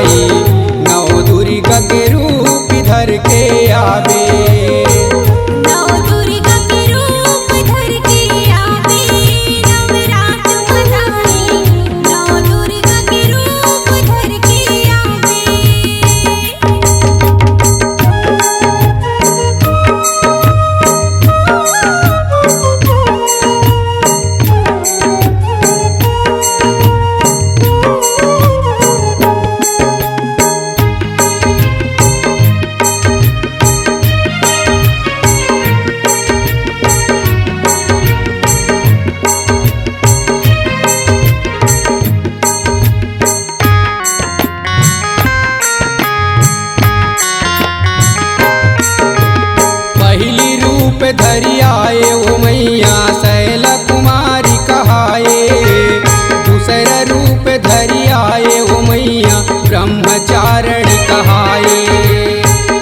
मदाई नौ दुर्गा के रूप धर के आवे। नौ दुर्गा के रूप धर के आवे, नवरात मनाई नौ दुर्गा के रूप धर के आवे। पहली रूप धरि आए ओ मैया शैल कुमारी कहाए। दूसरा रूप धरि आए ओ मैया ब्रह्मचारिणी कहाए।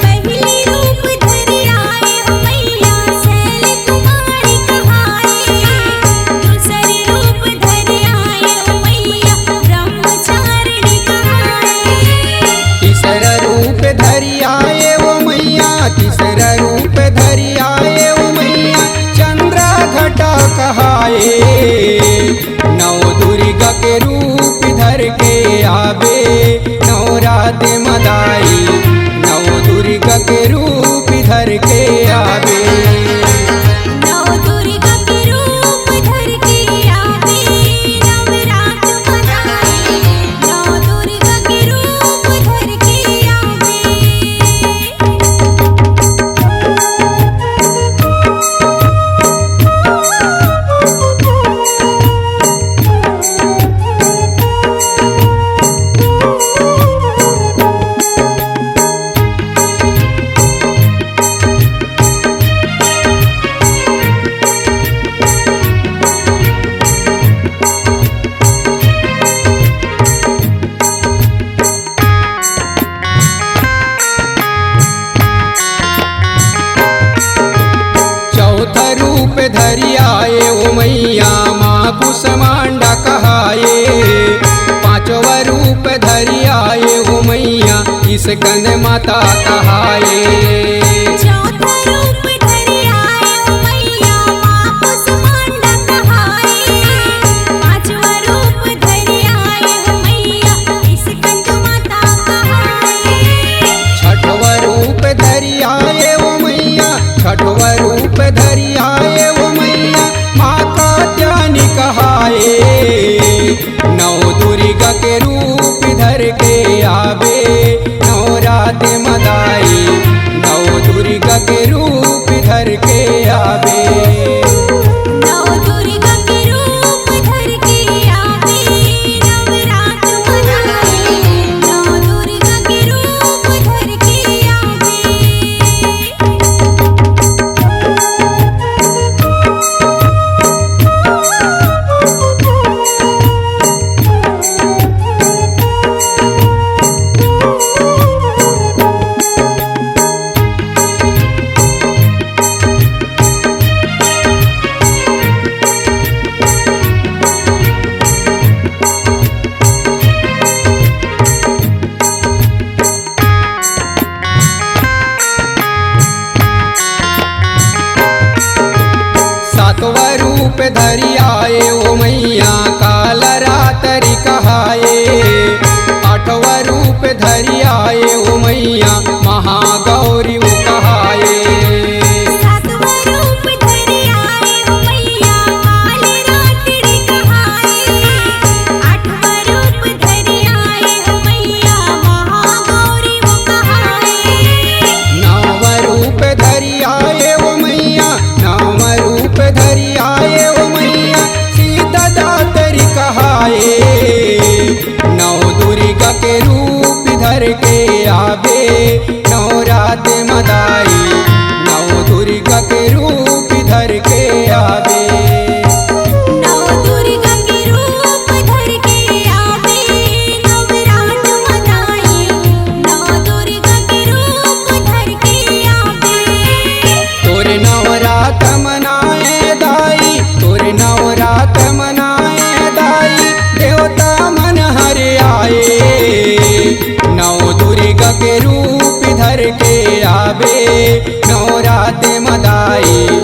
पहली रूप धरि आए हो मैया शैल कुमारी कहाए। दूसरे रूप धरि आए हो मैया ब्रह्मचारिणी कहाए। तीसरा रूप धरि आए ओ मैया तीसरा रूप धरि आए ओ मैया चंद्रा घटा कहाए। नौ दुर्गा के रूप धर के आवे, नवरात मदाई नौ दुर्गा के रूप धर के आवे। नौ दुर्गा के रूप धर के आवे, नवरात मनाई नौ दुर्गा के रूप धर के आवे। चौथा रूप धरि आए ओ मैया माँ कुसमांडा कहाए। पांचवा रूप धरि आए ओ मैया स्कंद माता कहाए। चौथा रूप धरि आए हो मैया माँ कुसमांडा कहाए। पांचवा रूप धरि आए हो मैया स्कंद माता कहाए। छठवा रूप धरि आए ओ मैया छठवा रूप धरि आए ओ मैया माँ कात्यायनी कहाए। नौ दुर्गा के रूप धर के आवे, नवरात मदाई नौ दुर्गा के रूप धर के आवे। नौ दुर्गा के रूप धर के आवे, नवरात मनाई नौ दुर्गा के रूप धर के आवे। सातवा रूप धरि आए ओ मैया काल रात्रि कहाए। आठवा रूप धरि आए ओ मैया महागौरी कहाए। सातवा रूप धरि आए हो मैया काल रात्रि कहाए। आठवा रूप धरि आए हो मैया महागौरी कहाए। नव रूप धरि आए ओ मैया नव रूप धरि आए ओ मैया सीता दातरी कहाए। नौ दुर्गा के रूप धर के आवे, करके आवे नवरात मदाई